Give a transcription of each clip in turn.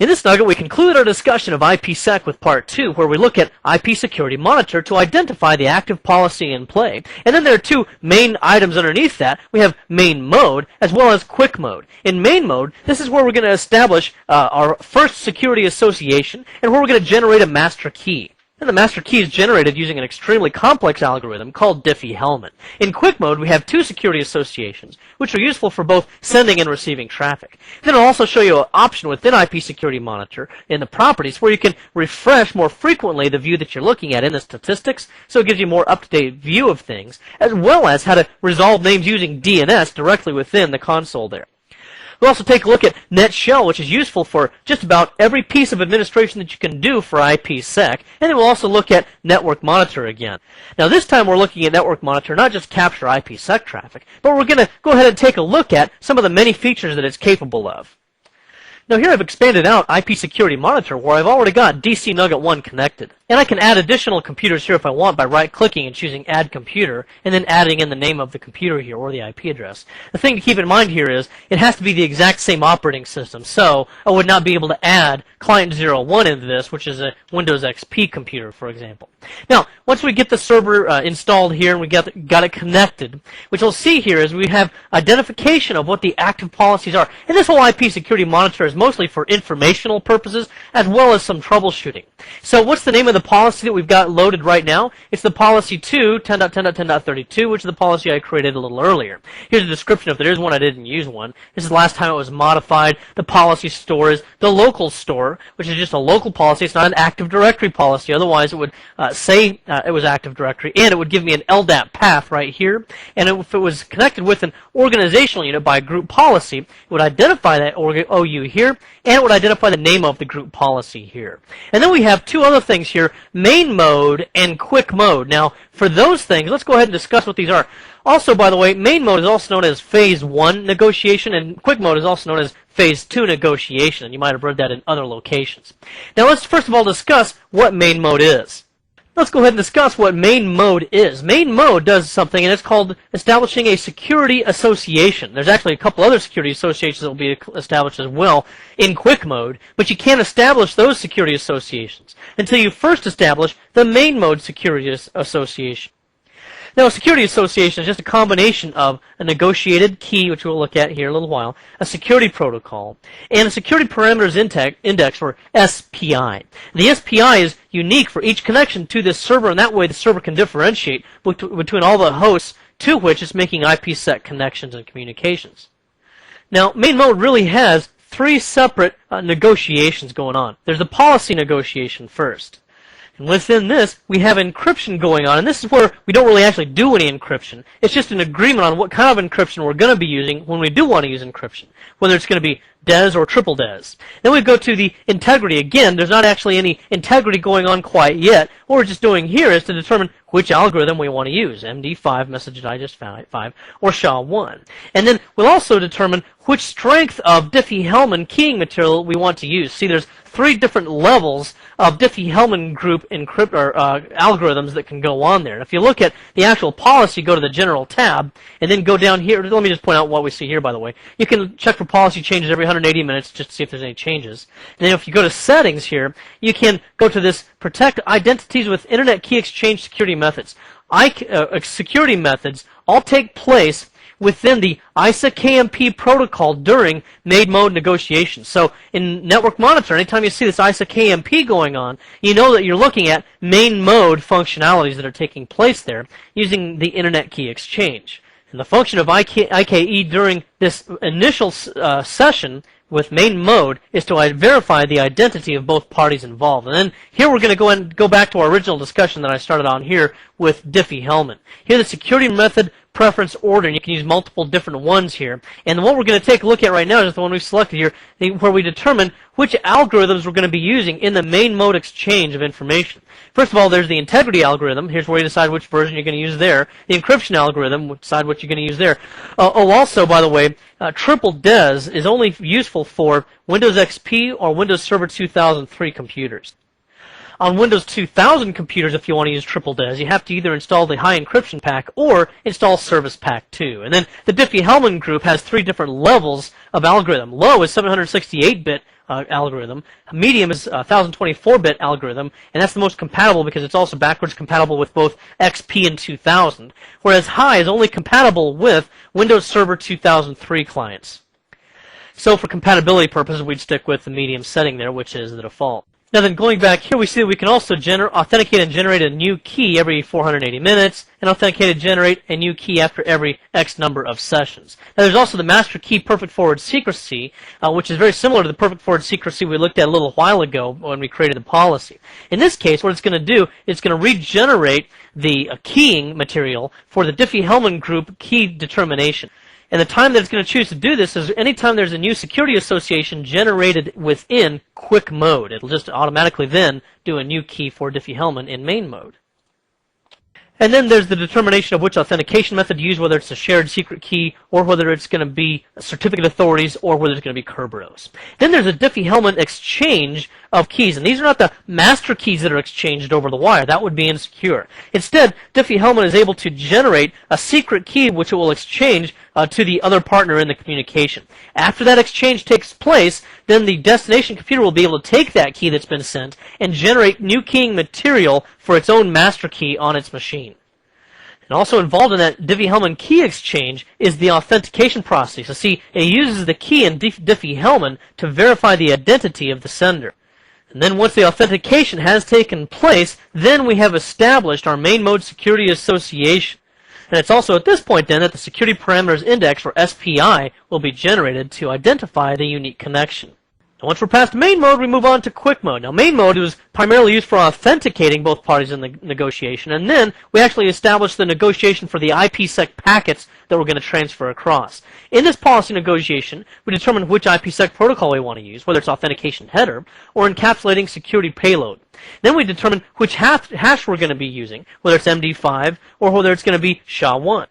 In this nugget, we conclude our discussion of IPSec with Part 2, where we look at IP Security Monitor to identify the active policy in play. And then there are two main items underneath that. We have main mode as well as quick mode. In main mode, this is where we're going to establish our first security association and where we're going to generate a master key. And the master key is generated using an extremely complex algorithm called Diffie-Hellman. In quick mode, we have two security associations, which are useful for both sending and receiving traffic. Then I'll also show you an option within IP Security Monitor in the properties where you can refresh more frequently the view that you're looking at in the statistics, so it gives you a more up-to-date view of things, as well as how to resolve names using DNS directly within the console there. We'll also take a look at NetShell, which is useful for just about every piece of administration that you can do for IPSec. And then we'll also look at Network Monitor again. Now this time we're looking at Network Monitor, not just capture IPSec traffic, but we're going to go ahead and take a look at some of the many features that it's capable of. Now here I've expanded out IP Security Monitor where I've already got DC Nugget 1 connected. And I can add additional computers here if I want by right-clicking and choosing Add Computer, and then adding in the name of the computer here, or the IP address. The thing to keep in mind here is, it has to be the exact same operating system, so I would not be able to add Client 01 into this, which is a Windows XP computer, for example. Now, once we get the server installed here and we got it connected, what you'll see here is we have identification of what the active policies are. And this whole IP Security Monitor is mostly for informational purposes, as well as some troubleshooting. So what's the name of the policy that we've got loaded right now? It's the policy 2, 10.10.10.32, which is the policy I created a little earlier. Here's a description if there is one. I didn't use one. This is the last time it was modified. The policy store is the local store, which is just a local policy. It's not an Active Directory policy. Otherwise, it would say it was Active Directory, and it would give me an LDAP path right here. And if it was connected with an organizational unit by group policy, it would identify that OU here, and it would identify the name of the group policy here. And then we have two other things here, main mode and quick mode. Now, for those things, let's go ahead and discuss what these are. Also, by the way, main mode is also known as phase 1 negotiation, and quick mode is also known as phase 2 negotiation, and you might have read that in other locations. Now, let's first of all discuss what main mode is. Let's go ahead and discuss what main mode is. Main mode does something, and it's called establishing a security association. There's actually a couple other security associations that will be established as well in quick mode, but you can't establish those security associations until you first establish the main mode security association. Now, a security association is just a combination of a negotiated key, which we'll look at here in a little while, a security protocol, and a security parameters index, or SPI. The SPI is unique for each connection to this server, and that way the server can differentiate between all the hosts to which it's making IPsec connections and communications. Now, main mode really has three separate negotiations going on. There's the policy negotiation first. And within this, we have encryption going on, and this is where we don't really actually do any encryption. It's just an agreement on what kind of encryption we're going to be using when we do want to use encryption, whether it's going to be DES or triple DES. Then we go to the integrity. Again, there's not actually any integrity going on quite yet. What we're just doing here is to determine which algorithm we want to use, MD5, Message Digest 5, or SHA-1. And then we'll also determine which strength of Diffie-Hellman keying material we want to use. See, there's three different levels of Diffie-Hellman group algorithms that can go on there. And if you look at the actual policy, go to the General tab, and then go down here. Let me just point out what we see here, by the way. You can check for policy changes every 180 minutes just to see if there's any changes. And then if you go to Settings here, you can go to this Protect Identities with Internet Key Exchange Security Methods. Security methods all take place within the ISA-KMP protocol during main mode negotiations. So in Network Monitor, anytime you see this ISA-KMP going on, you know that you're looking at main mode functionalities that are taking place there using the Internet Key Exchange. And the function of IKE during this initial session with main mode is to verify the identity of both parties involved. And then here we're going to go back to our original discussion that I started on here with Diffie-Hellman. Here the security method preference order, and you can use multiple different ones here. And what we're going to take a look at right now is the one we've selected here, where we determine which algorithms we're going to be using in the main mode exchange of information. First of all, there's the integrity algorithm. Here's where you decide which version you're going to use there. The encryption algorithm, we'll decide what you're going to use there. Also, by the way, triple DES is only useful for Windows XP or Windows Server 2003 computers. On Windows 2000 computers, if you want to use triple DES, you have to either install the high encryption pack or install Service Pack 2. And then the Diffie-Hellman group has three different levels of algorithm. Low is 768-bit algorithm. Medium is a 1024-bit algorithm, and that's the most compatible because it's also backwards compatible with both XP and 2000, whereas High is only compatible with Windows Server 2003 clients. So for compatibility purposes, we'd stick with the medium setting there, which is the default. Now then, going back here, we see that we can also authenticate and generate a new key every 480 minutes, and authenticate and generate a new key after every X number of sessions. Now there's also the master key perfect forward secrecy, which is very similar to the perfect forward secrecy we looked at a little while ago when we created the policy. In this case, what it's going to do is it's going to regenerate the keying material for the Diffie-Hellman group key determination. And the time that it's going to choose to do this is anytime there's a new security association generated within quick mode. It'll just automatically then do a new key for Diffie-Hellman in main mode. And then there's the determination of which authentication method to use, whether it's a shared secret key or whether it's going to be certificate authorities or whether it's going to be Kerberos. Then there's a Diffie-Hellman exchange of keys, and these are not the master keys that are exchanged over the wire. That would be insecure. Instead, Diffie-Hellman is able to generate a secret key which it will exchange to the other partner in the communication. After that exchange takes place, then the destination computer will be able to take that key that's been sent and generate new keying material for its own master key on its machine. And also involved in that Diffie-Hellman key exchange is the authentication process. So see, it uses the key in Diffie-Hellman to verify the identity of the sender. And then once the authentication has taken place, then we have established our main mode security association. And it's also at this point then that the security parameters index, or SPI, will be generated to identify the unique connection. And once we're past main mode, we move on to quick mode. Now main mode was primarily used for authenticating both parties in the negotiation, and then we actually established the negotiation for the IPSec packets that we're going to transfer across. In this policy negotiation, we determine which IPSec protocol we want to use, whether it's authentication header or encapsulating security payload. Then we determine which hash we're going to be using, whether it's MD5 or whether it's going to be SHA-1.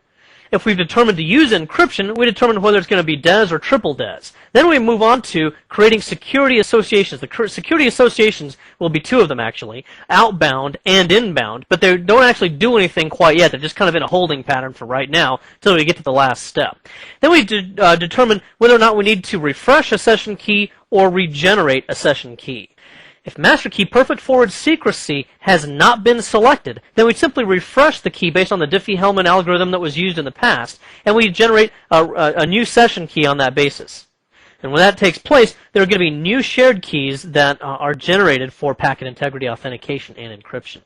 If we've determined to use encryption, we determine whether it's going to be DES or triple DES. Then we move on to creating security associations. The security associations will be two of them, actually, outbound and inbound, but they don't actually do anything quite yet. They're just kind of in a holding pattern for right now until we get to the last step. Then we determine whether or not we need to refresh a session key or regenerate a session key. If master key perfect forward secrecy has not been selected, then we simply refresh the key based on the Diffie-Hellman algorithm that was used in the past, and we generate a new session key on that basis. And when that takes place, there are going to be new shared keys that are generated for packet integrity authentication and encryption.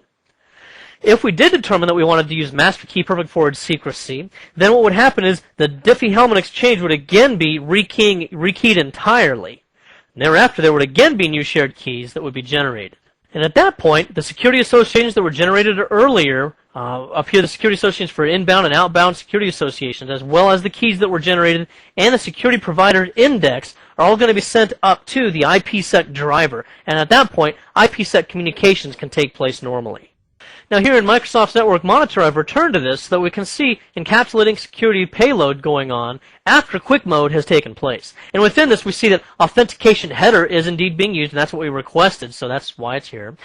If we did determine that we wanted to use master key perfect forward secrecy, then what would happen is the Diffie-Hellman exchange would again be rekeyed entirely. Thereafter, there would again be new shared keys that would be generated. And at that point, the security associations that were generated earlier, up here the security associations for inbound and outbound security associations, as well as the keys that were generated and the security provider index, are all going to be sent up to the IPSec driver. And at that point, IPSec communications can take place normally. Now here in Microsoft's Network Monitor, I've returned to this so that we can see encapsulating security payload going on after quick mode has taken place. And within this, we see that authentication header is indeed being used, and that's what we requested, so that's why it's here.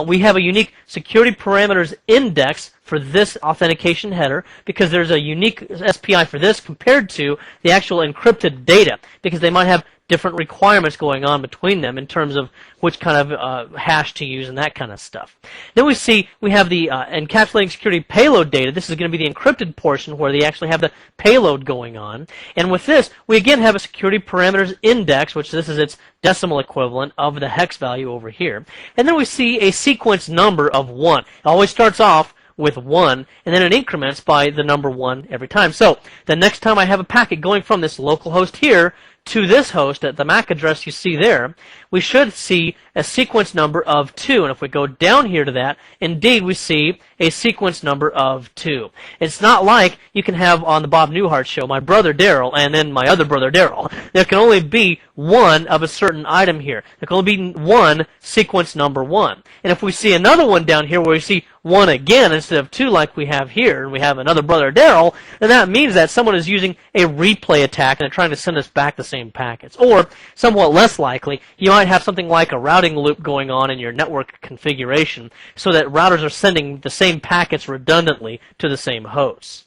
We have a unique security parameters index for this authentication header because there's a unique SPI for this compared to the actual encrypted data, because they might have different requirements going on between them in terms of which kind of hash to use and that kind of stuff. Then we see we have the encapsulating security payload data. This is going to be the encrypted portion where they actually have the payload going on. And with this, we again have a security parameters index, which this is its decimal equivalent of the hex value over here. And then we see a sequence number of 1. It always starts off with 1, and then it increments by the number 1 every time. So the next time I have a packet going from this local host here to this host at the MAC address you see there, we should see a sequence number of 2. And if we go down here to that, indeed we see a sequence number of 2. It's not like you can have on the Bob Newhart show, my brother Daryl, and then my other brother Daryl. There can only be one of a certain item here. There can only be one sequence number 1. And if we see another one down here where we see 1 again instead of 2 like we have here, and we have another brother Daryl, then that means that someone is using a replay attack and they're trying to send us back the same packets. Or, somewhat less likely, you might have something like a routing loop going on in your network configuration so that routers are sending the same packets redundantly to the same hosts.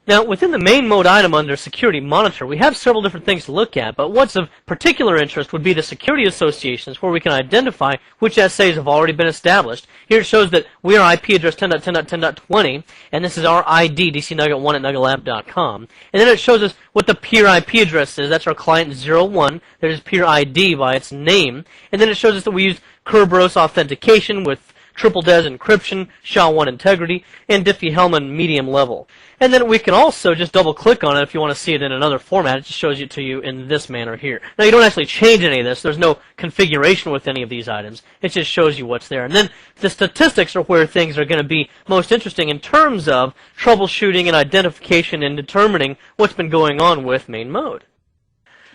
Now, within the main mode item under Security Monitor, we have several different things to look at, but what's of particular interest would be the security associations, where we can identify which SAs have already been established. Here it shows that we are IP address 10.10.10.20, and this is our ID, dcnugget1@nuggetlab.com. And then it shows us what the peer IP address is. That's our client 01. There's peer ID by its name. And then it shows us that we use Kerberos authentication with triple DES encryption, SHA-1 integrity, and Diffie-Hellman medium level. And then we can also just double click on it if you want to see it in another format. It just shows it to you in this manner here. Now you don't actually change any of this. There's no configuration with any of these items. It just shows you what's there. And then the statistics are where things are going to be most interesting in terms of troubleshooting and identification and determining what's been going on with main mode.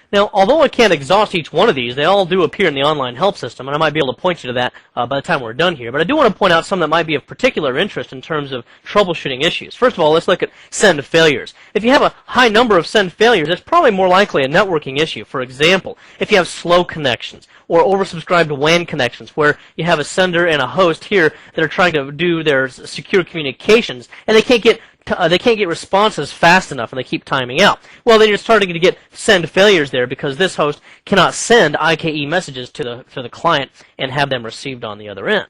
Now, although I can't exhaust each one of these, they all do appear in the online help system, and I might be able to point you to that by the time we're done here. But I do want to point out some that might be of particular interest in terms of troubleshooting issues. First of all, let's look at send failures. If you have a high number of send failures, it's probably more likely a networking issue. For example, if you have slow connections or oversubscribed WAN connections where you have a sender and a host here that are trying to do their secure communications, and they can't get responses fast enough and they keep timing out. Well, then you're starting to get send failures there because this host cannot send IKE messages to the client and have them received on the other end.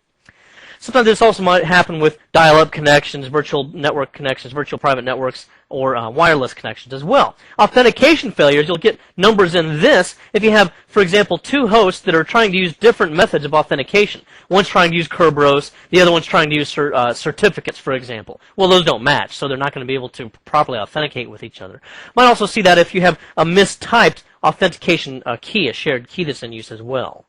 Sometimes this also might happen with dial-up connections, virtual network connections, virtual private networks, or wireless connections as well. Authentication failures, you'll get numbers in this if you have, for example, two hosts that are trying to use different methods of authentication. One's trying to use Kerberos, the other one's trying to use certificates, for example. Well, those don't match, so they're not going to be able to properly authenticate with each other. Might also see that if you have a mistyped authentication key, a shared key that's in use as well.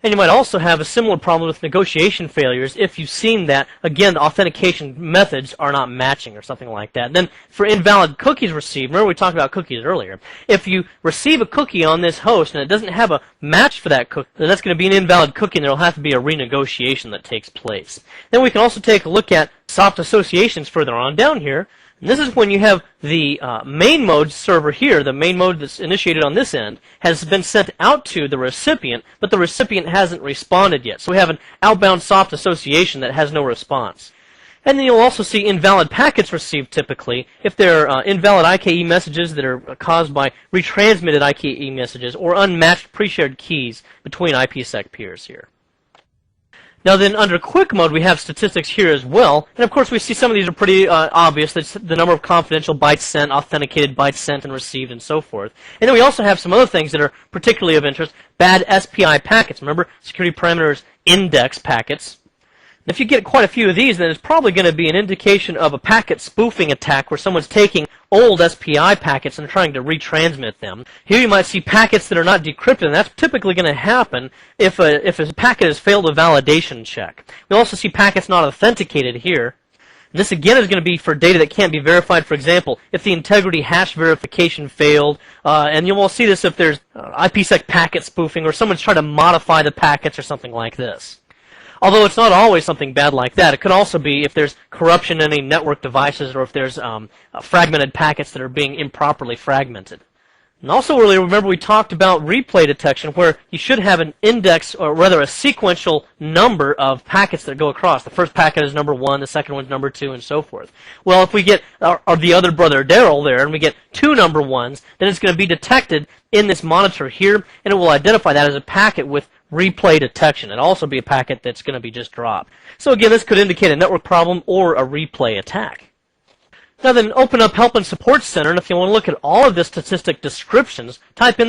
And you might also have a similar problem with negotiation failures if you've seen that, again, the authentication methods are not matching or something like that. And then for invalid cookies received, remember we talked about cookies earlier, if you receive a cookie on this host and it doesn't have a match for that cookie, then that's going to be an invalid cookie and there will have to be a renegotiation that takes place. Then we can also take a look at soft associations further on down here. And this is when you have the main mode server here, the main mode that's initiated on this end, has been sent out to the recipient, but the recipient hasn't responded yet. So we have an outbound soft association that has no response. And then you'll also see invalid packets received typically if they're invalid IKE messages that are caused by retransmitted IKE messages or unmatched pre-shared keys between IPSec peers here. Now then, under quick mode, we have statistics here as well. And of course, we see some of these are pretty obvious. That's the number of confidential bytes sent, authenticated bytes sent and received, and so forth. And then we also have some other things that are particularly of interest. Bad SPI packets. Remember, security parameters index packets. And if you get quite a few of these, then it's probably going to be an indication of a packet spoofing attack where someone's taking old SPI packets and trying to retransmit them. Here you might see packets that are not decrypted, and that's typically going to happen if a packet has failed a validation check. We also see packets not authenticated here. And this again is going to be for data that can't be verified. For example, if the integrity hash verification failed, and you will see this if there's IPSec packet spoofing or someone's trying to modify the packets or something like this. Although it's not always something bad like that. It could also be if there's corruption in any network devices or if there's fragmented packets that are being improperly fragmented. And also earlier, remember we talked about replay detection where you should have an index, or rather a sequential number of packets that go across. The first packet is number 1, the second one's number 2, and so forth. Well, if we get the other brother Daryl there and we get 2 number 1s, then it's going to be detected in this monitor here, and it will identify that as a packet with replay detection. It'll also be a packet that's going to be just dropped. So again, this could indicate a network problem or a replay attack. Now then, open up Help and Support Center, and if you want to look at all of the statistic descriptions, type in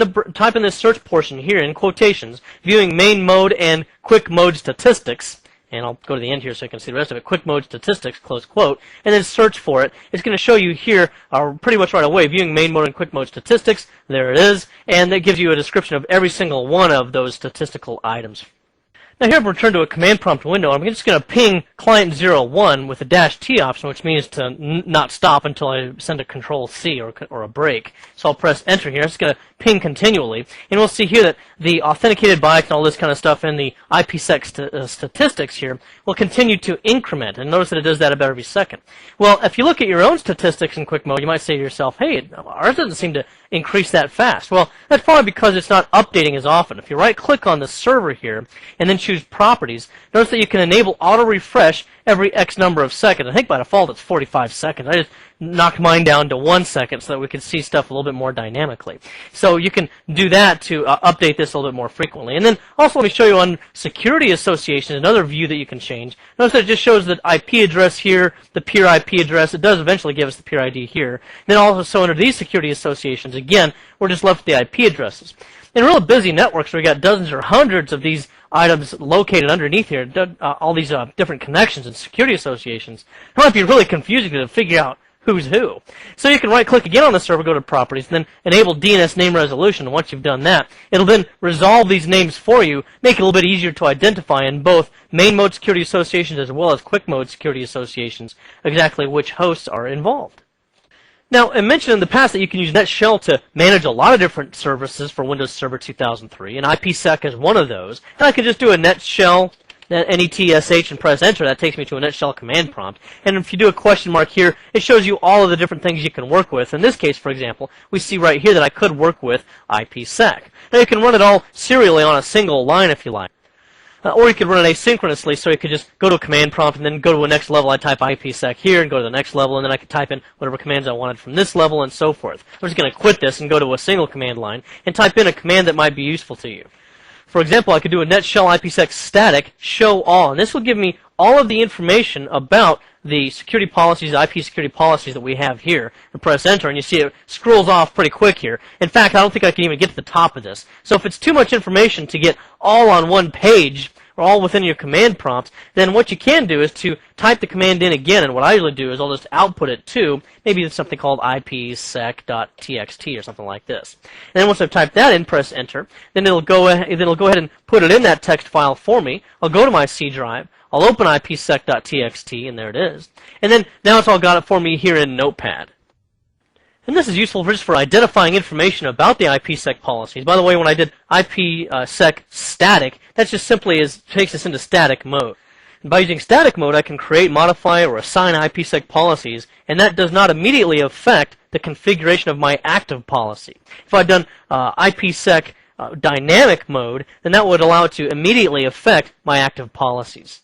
this search portion here in quotations, viewing main mode and quick mode statistics, and I'll go to the end here so you can see the rest of it, quick mode statistics, close quote, and then search for it. It's going to show you here pretty much right away, viewing main mode and quick mode statistics, there it is, and that gives you a description of every single one of those statistical items. Now here I've returned to a command prompt window. I'm just going to ping client 01 with the -T option, which means to not stop until I send a Control-C or a break. So I'll press Enter here. I'm just going to ping continually. And we'll see here that the authenticated bytes and all this kind of stuff in the IPSec statistics here will continue to increment. And notice that it does that about every second. Well, if you look at your own statistics in quick mode, you might say to yourself, hey, ours doesn't seem to increase that fast. Well, that's probably because it's not updating as often. If you right-click on the server here and then choose Properties, notice that you can enable auto-refresh every X number of seconds. I think by default it's 45 seconds. I just knocked mine down to 1 second so that we could see stuff a little bit more dynamically. So you can do that to update this a little bit more frequently. And then also let me show you on security associations, another view that you can change. Notice that it just shows the IP address here, the peer IP address. It does eventually give us the peer ID here. And then also under these security associations, again, we're just left with the IP addresses. In real busy networks where we got dozens or hundreds of these items located underneath here, all these different connections and security associations, it might be really confusing to figure out who's who. So you can right-click again on the server, go to Properties, and then enable DNS name resolution. And once you've done that, it'll then resolve these names for you, make it a little bit easier to identify in both main mode security associations as well as quick mode security associations exactly which hosts are involved. Now, I mentioned in the past that you can use NetShell to manage a lot of different services for Windows Server 2003, and IPSec is one of those. And I can just do a NetShell, NETSH, and press Enter. That takes me to a NetShell command prompt. And if you do a question mark here, it shows you all of the different things you can work with. In this case, for example, we see right here that I could work with IPSec. Now, you can run it all serially on a single line if you like. Or you could run it asynchronously, so you could just go to a command prompt and then go to a next level. I type IPSec here and go to the next level, and then I could type in whatever commands I wanted from this level and so forth. I'm just going to quit this and go to a single command line and type in a command that might be useful to you. For example, I could do a NetShell IPSec static show all, and this will give me all of the information about the security policies, IP security policies that we have here, and press Enter, and you see it scrolls off pretty quick here. In fact, I don't think I can even get to the top of this. So if it's too much information to get all on one page, or all within your command prompt, then what you can do is to type the command in again, and what I usually do is I'll just output it to maybe something called IPSec.txt or something like this. And then once I've typed that in, press Enter, then it'll go ahead and put it in that text file for me. I'll go to my C drive, I'll open IPSec.txt, and there it is. And then now it's all got it for me here in Notepad. And this is useful just for identifying information about the IPSec policies. By the way, when I did IPSec static, that just simply takes us into static mode. And by using static mode, I can create, modify, or assign IPSec policies, and that does not immediately affect the configuration of my active policy. If I'd done IPSec dynamic mode, then that would allow it to immediately affect my active policies.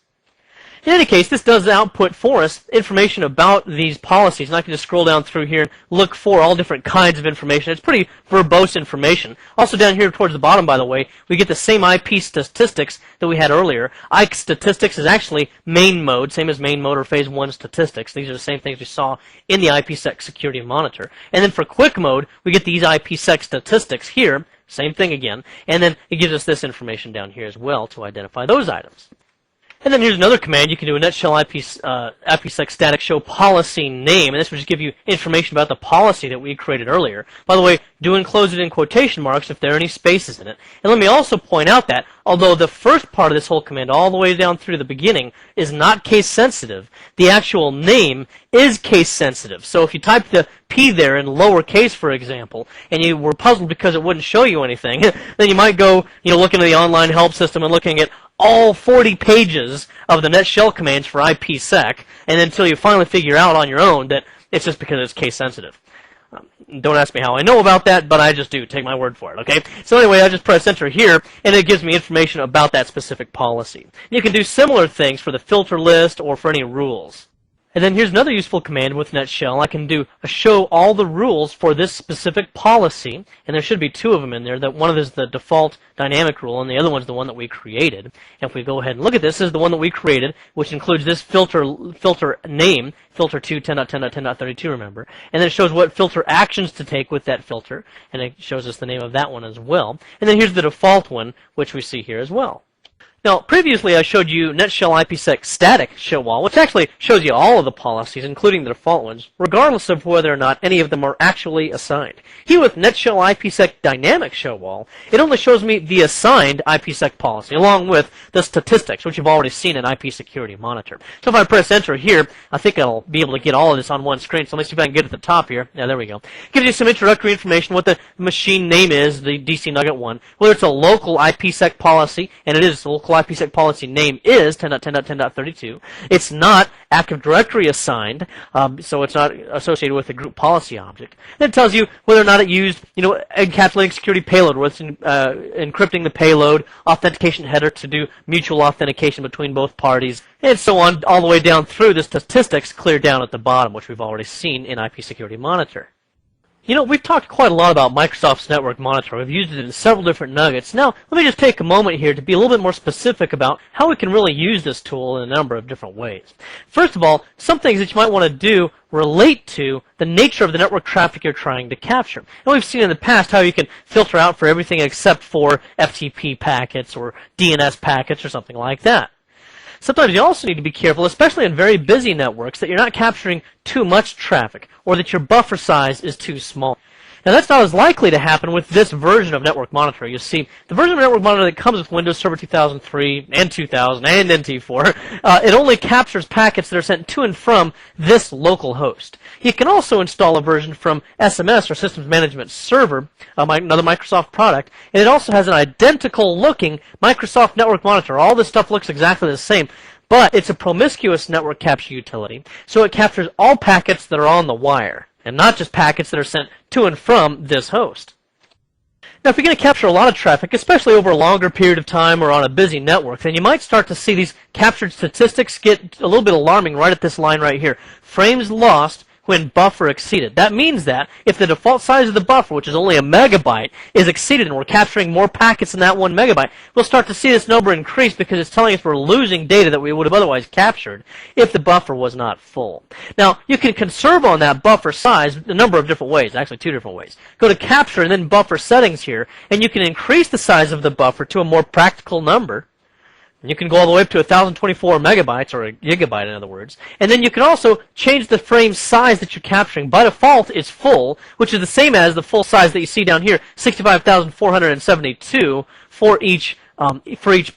In any case, this does output for us information about these policies, and I can just scroll down through here and look for all different kinds of information. It's pretty verbose information. Also down here towards the bottom, by the way, we get the same IP statistics that we had earlier. IP statistics is actually main mode, same as main mode or phase 1 statistics. These are the same things we saw in the IPSec security monitor. And then for quick mode, we get these IPSec statistics here, same thing again, and then it gives us this information down here as well to identify those items. And then here's another command. You can do a NetShell IPSec static show policy name, and this will just give you information about the policy that we created earlier. By the way, do enclose it in quotation marks if there are any spaces in it. And let me also point out that, although the first part of this whole command, all the way down through the beginning, is not case sensitive, the actual name is case sensitive. So if you type the P there in lowercase, for example, and you were puzzled because it wouldn't show you anything, then you might go, look into the online help system and looking at all 40 pages of the NetShell commands for IPSec, and until you finally figure out on your own that it's just because it's case sensitive. Don't ask me how I know about that, but I just do. Take my word for it, okay? So anyway, I just press Enter here, and it gives me information about that specific policy. You can do similar things for the filter list or for any rules. And then here's another useful command with NetShell. I can do a show all the rules for this specific policy, and there should be two of them in there. That one of them is the default dynamic rule, and the other one's the one that we created. And if we go ahead and look at this is the one that we created, which includes this filter name, filter 2, 10.10.10.32, remember. And then it shows what filter actions to take with that filter, and it shows us the name of that one as well. And then here's the default one, which we see here as well. Now, previously I showed you NetShell IPSec static show all, which actually shows you all of the policies, including the default ones, regardless of whether or not any of them are actually assigned. Here with NetShell IPSec dynamic show all, it only shows me the assigned IPSec policy, along with the statistics, which you've already seen in IP Security Monitor. So if I press Enter here, I think I'll be able to get all of this on one screen, so let me see if I can get at the top here. Yeah, there we go. Gives you some introductory information, what the machine name is, the DC Nugget 1, whether it's a local IPSec policy, and it is local local IPsec policy name is 10.10.10.32. It's not Active Directory assigned, so it's not associated with the group policy object. And it tells you whether or not it used, encapsulating security payload, whether it's encrypting the payload, authentication header to do mutual authentication between both parties, and so on, all the way down through the statistics clear down at the bottom, which we've already seen in IP Security Monitor. We've talked quite a lot about Microsoft's Network Monitor. We've used it in several different nuggets. Now, let me just take a moment here to be a little bit more specific about how we can really use this tool in a number of different ways. First of all, some things that you might want to do relate to the nature of the network traffic you're trying to capture. And we've seen in the past how you can filter out for everything except for FTP packets or DNS packets or something like that. Sometimes you also need to be careful, especially in very busy networks, that you're not capturing too much traffic or that your buffer size is too small. Now, that's not as likely to happen with this version of Network Monitor. You see, the version of Network Monitor that comes with Windows Server 2003 and 2000 and NT4, it only captures packets that are sent to and from this local host. You can also install a version from SMS, or Systems Management Server, another Microsoft product, and it also has an identical looking Microsoft Network Monitor. All this stuff looks exactly the same, but it's a promiscuous network capture utility, so it captures all packets that are on the wire, and not just packets that are sent to and from this host. Now, if you're going to capture a lot of traffic, especially over a longer period of time or on a busy network, then you might start to see these captured statistics get a little bit alarming right at this line right here. Frames lost when buffer exceeded. That means that if the default size of the buffer, which is only a megabyte, is exceeded and we're capturing more packets than that 1 megabyte, we'll start to see this number increase because it's telling us we're losing data that we would have otherwise captured if the buffer was not full. Now, you can conserve on that buffer size a number of different ways, actually 2 different ways. Go to Capture and then Buffer Settings here, and you can increase the size of the buffer to a more practical number. You can go all the way up to 1024 megabytes, or a gigabyte in other words. And then you can also change the frame size that you're capturing. By default, it's full, which is the same as the full size that you see down here, 65,472 for each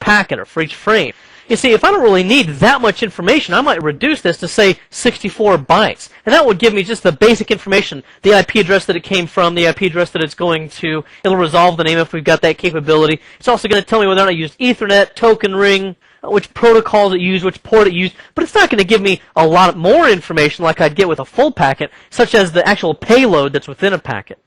packet or for each frame. You see, if I don't really need that much information, I might reduce this to, say, 64 bytes. And that would give me just the basic information, the IP address that it came from, the IP address that it's going to. It'll resolve the name if we've got that capability. It's also going to tell me whether or not I used Ethernet, token ring, which protocols it used, which port it used. But it's not going to give me a lot more information like I'd get with a full packet, such as the actual payload that's within a packet.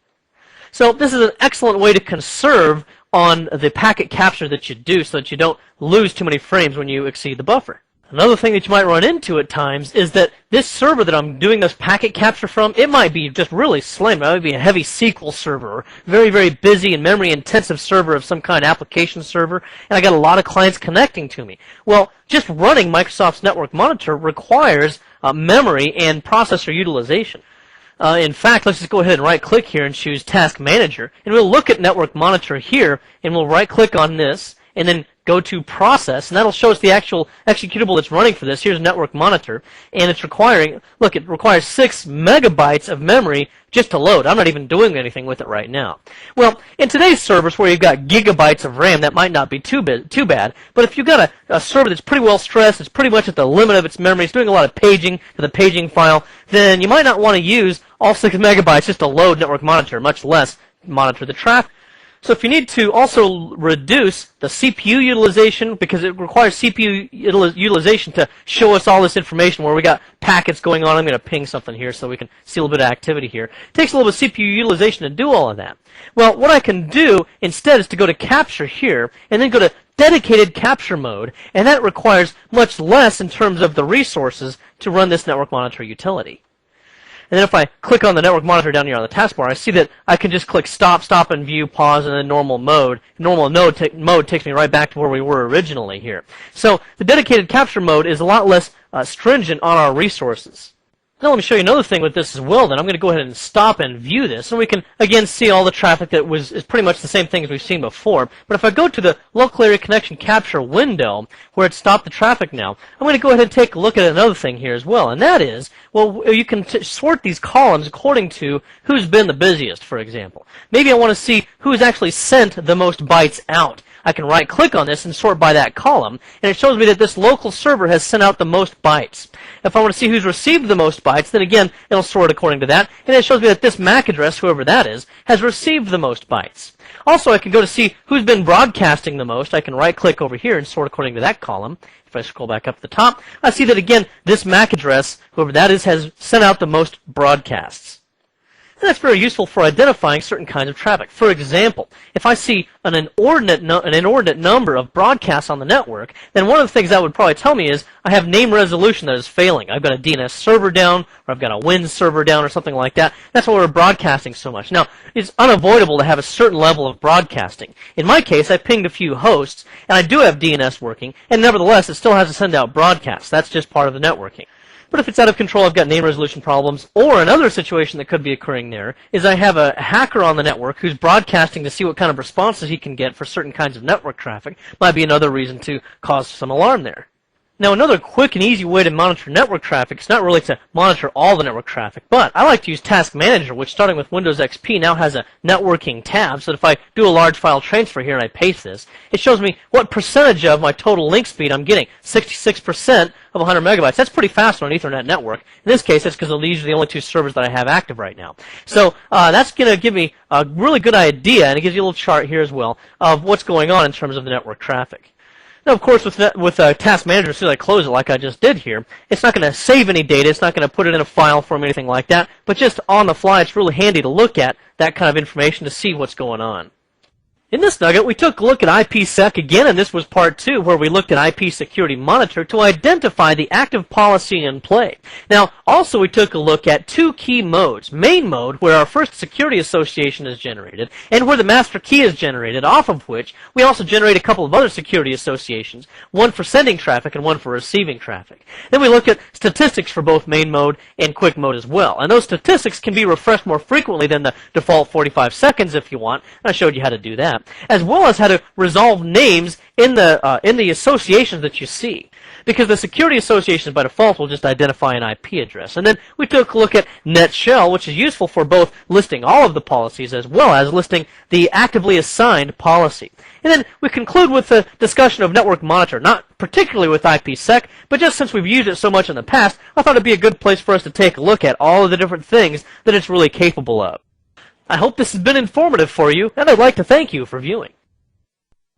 So this is an excellent way to conserve on the packet capture that you do so that you don't lose too many frames when you exceed the buffer. Another thing that you might run into at times is that this server that I'm doing this packet capture from, it might be just really slim. It might be a heavy SQL server, or very, very busy and memory-intensive server of some kind, application server, and I got a lot of clients connecting to me. Well, just running Microsoft's Network Monitor requires memory and processor utilization. In fact, let's just go ahead and right-click here and choose Task Manager, and we'll look at Network Monitor here, and we'll right-click on this, and then go to Process, and that'll show us the actual executable that's running for this. Here's Network Monitor, and it's requiring, look, it requires 6 megabytes of memory just to load. I'm not even doing anything with it right now. Well, in today's servers where you've got gigabytes of RAM, that might not be too bad, but if you've got a server that's pretty well stressed, it's pretty much at the limit of its memory, it's doing a lot of paging to the paging file, then you might not want to use all 6 megabytes just to load Network Monitor, much less monitor the traffic. So if you need to also reduce the CPU utilization, because it requires CPU utilization to show us all this information where we got packets going on. I'm going to ping something here so we can see a little bit of activity here. It takes a little bit of CPU utilization to do all of that. Well, what I can do instead is to go to Capture here and then go to Dedicated Capture Mode, and that requires much less in terms of the resources to run this Network Monitor utility. And then if I click on the Network Monitor down here on the taskbar, I see that I can just click Stop, Stop and View, Pause, and then Normal Mode. Normal mode takes me right back to where we were originally here. So the Dedicated Capture Mode is a lot less stringent on our resources. Now let me show you another thing with this as well. Then I'm going to go ahead and stop and view this, and we can again see all the traffic that is pretty much the same thing as we've seen before. But if I go to the Local Area Connection Capture window, where it stopped the traffic now, I'm going to go ahead and take a look at another thing here as well, and that is, well, you can sort these columns according to who's been the busiest, for example. Maybe I want to see who's actually sent the most bytes out. I can right-click on this and sort by that column, and it shows me that this local server has sent out the most bytes. If I want to see who's received the most bytes, then again, it'll sort according to that, and it shows me that this MAC address, whoever that is, has received the most bytes. Also, I can go to see who's been broadcasting the most. I can right-click over here and sort according to that column. If I scroll back up to the top, I see that, again, this MAC address, whoever that is, has sent out the most broadcasts. And that's very useful for identifying certain kinds of traffic. For example, if I see an inordinate number of broadcasts on the network, then one of the things that would probably tell me is I have name resolution that is failing. I've got a DNS server down, or I've got a Win server down, or something like that. That's why we're broadcasting so much. Now, it's unavoidable to have a certain level of broadcasting. In my case, I pinged a few hosts, and I do have DNS working, and nevertheless, it still has to send out broadcasts. That's just part of the networking. But if it's out of control, I've got name resolution problems. Or another situation that could be occurring there is I have a hacker on the network who's broadcasting to see what kind of responses he can get for certain kinds of network traffic. Might be another reason to cause some alarm there. Now, another quick and easy way to monitor network traffic is not really to monitor all the network traffic, but I like to use Task Manager, which starting with Windows XP now has a networking tab, so that if I do a large file transfer here and I paste this, it shows me what percentage of my total link speed I'm getting. 66% of 100 megabytes. That's pretty fast on an Ethernet network. In this case, that's because these are the only two servers that I have active right now. So that's going to give me a really good idea, and it gives you a little chart here as well, of what's going on in terms of the network traffic. Now, of course, with Task Manager, as soon as I close it like I just did here, it's not going to save any data. It's not going to put it in a file for me or anything like that. But just on the fly, it's really handy to look at that kind of information to see what's going on. In this nugget, we took a look at IPSec again, and this was part 2, where we looked at IP Security Monitor to identify the active policy in play. Now, also we took a look at 2 key modes. Main mode, where our first security association is generated, and where the master key is generated, off of which we also generate a couple of other security associations, one for sending traffic and one for receiving traffic. Then we looked at statistics for both main mode and quick mode as well, and those statistics can be refreshed more frequently than the default 45 seconds if you want, and I showed you how to do that, as well as how to resolve names in the associations that you see. Because the security associations by default will just identify an IP address. And then we took a look at NetShell, which is useful for both listing all of the policies as well as listing the actively assigned policy. And then we conclude with a discussion of Network Monitor, not particularly with IPSec, but just since we've used it so much in the past, I thought it'd be a good place for us to take a look at all of the different things that it's really capable of. I hope this has been informative for you, and I'd like to thank you for viewing.